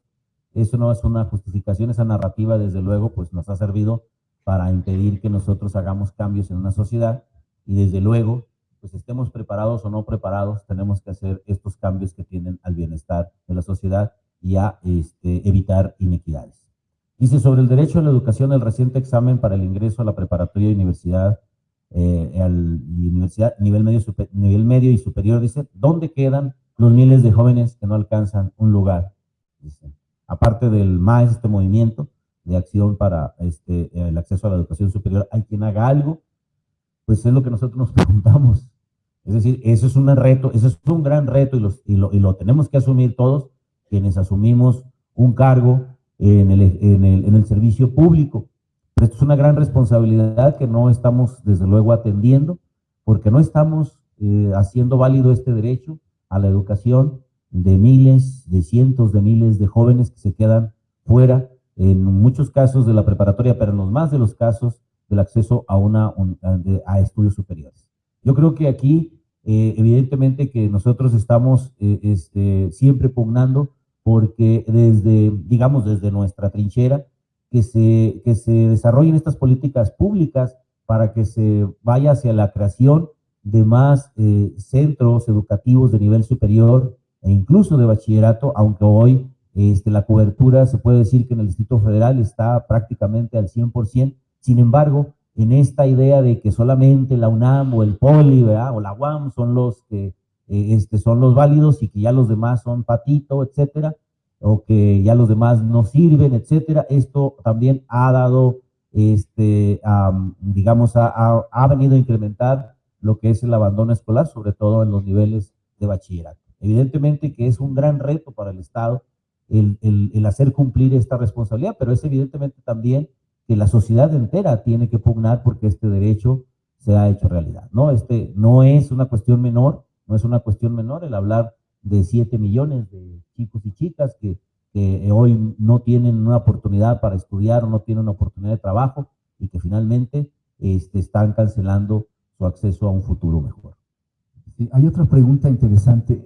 Eso no es una justificación, esa narrativa desde luego pues nos ha servido para impedir que nosotros hagamos cambios en una sociedad y desde luego pues estemos preparados o no preparados, tenemos que hacer estos cambios que tienden al bienestar de la sociedad y a evitar inequidades. Dice, sobre el derecho a la educación, el reciente examen para el ingreso a la preparatoria y universidad, nivel medio y superior, dice, ¿dónde quedan los miles de jóvenes que no alcanzan un lugar? Dice, aparte del MAES, este movimiento de acción para el acceso a la educación superior, ¿hay quien haga algo? Pues es lo que nosotros nos preguntamos. Es decir, eso es un reto, eso es un gran reto y lo tenemos que asumir todos quienes asumimos un cargo en el servicio público. Pero esto es una gran responsabilidad que no estamos desde luego atendiendo porque no estamos haciendo válido este derecho a la educación de miles, de cientos de miles de jóvenes que se quedan fuera en muchos casos de la preparatoria, pero en los más de los casos del acceso a estudios superiores. Yo creo que aquí, evidentemente que nosotros estamos siempre pugnando porque desde nuestra trinchera, que se desarrollen estas políticas públicas para que se vaya hacia la creación de más centros educativos de nivel superior e incluso de bachillerato, aunque hoy la cobertura se puede decir que en el Distrito Federal está prácticamente al 100%. Sin embargo, en esta idea de que solamente la UNAM o el POLI, ¿verdad? O la UAM son los que son los válidos y que ya los demás son patito, etcétera, o que ya los demás no sirven, etcétera, esto también ha dado, ha venido a incrementar lo que es el abandono escolar, sobre todo en los niveles de bachillerato. Evidentemente que es un gran reto para el Estado el hacer cumplir esta responsabilidad, pero es evidentemente también que la sociedad entera tiene que pugnar porque este derecho sea hecho realidad, ¿no? No es una cuestión menor, el hablar de 7 millones de chicos y chicas que hoy no tienen una oportunidad para estudiar o no tienen una oportunidad de trabajo y que finalmente están cancelando su acceso a un futuro mejor. Sí, hay otra pregunta interesante.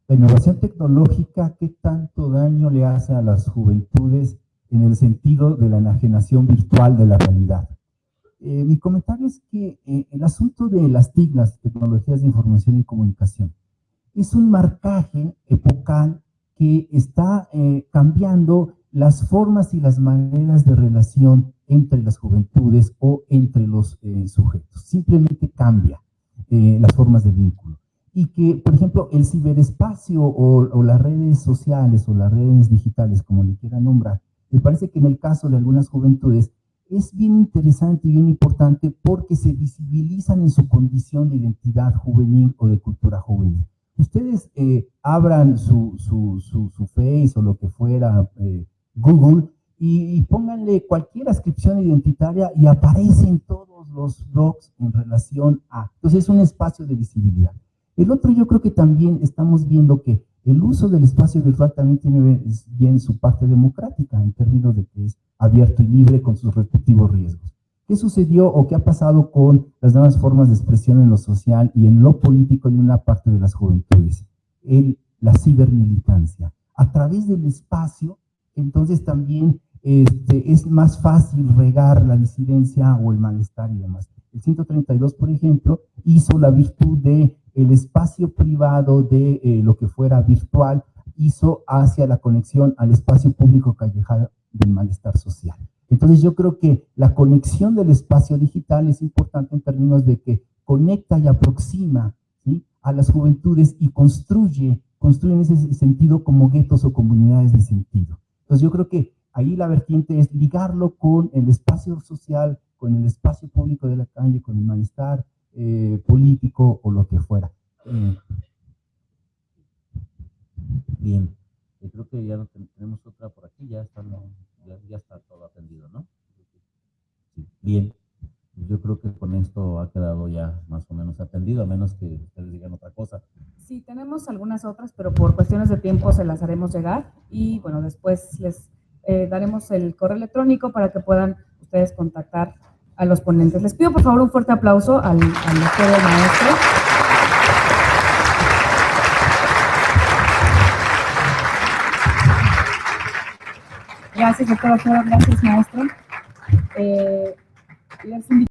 La innovación tecnológica, ¿qué tanto daño le hace a las juventudes en el sentido de la enajenación virtual de la realidad? Mi comentario es que el asunto de las TIC, las tecnologías de información y comunicación, es un marcaje epocal que está cambiando las formas y las maneras de relación entre las juventudes o entre los sujetos. Simplemente cambia las formas de vínculo. Y que, por ejemplo, el ciberespacio o las redes sociales o las redes digitales, como le quieran nombrar, me parece que en el caso de algunas juventudes es bien interesante y bien importante porque se visibilizan en su condición de identidad juvenil o de cultura juvenil. Ustedes abran su Face o lo que fuera, Google, y pónganle cualquier ascripción identitaria y aparecen todos los blogs en relación a. Entonces es un espacio de visibilidad. El otro, yo creo que también estamos viendo que el uso del espacio virtual también tiene bien su parte democrática en términos de que es abierto y libre con sus respectivos riesgos. ¿Qué sucedió o qué ha pasado con las nuevas formas de expresión en lo social y en lo político en una parte de las juventudes? La cibermilitancia. A través del espacio, entonces también es más fácil regar la disidencia o el malestar y demás. El 132, por ejemplo, hizo la virtud de el espacio privado de lo que fuera virtual, hizo hacia la conexión al espacio público callejero del malestar social. Entonces yo creo que la conexión del espacio digital es importante en términos de que conecta y aproxima, ¿sí?, a las juventudes y construye en ese sentido como guetos o comunidades de sentido. Entonces yo creo que ahí la vertiente es ligarlo con el espacio social, con el espacio público de la calle, con el malestar político o lo que fuera. Bien, yo creo que ya no tenemos otra por aquí, ya está todo atendido, ¿no? Sí. Bien, yo creo que con esto ha quedado ya más o menos atendido, a menos que ustedes digan otra cosa. Sí, tenemos algunas otras, pero por cuestiones de tiempo se las haremos llegar y bueno, después les daremos el correo electrónico para que puedan ustedes contactar a los ponentes. Les pido por favor un fuerte aplauso al doctor maestro. Gracias, doctora, gracias, maestro. Les invito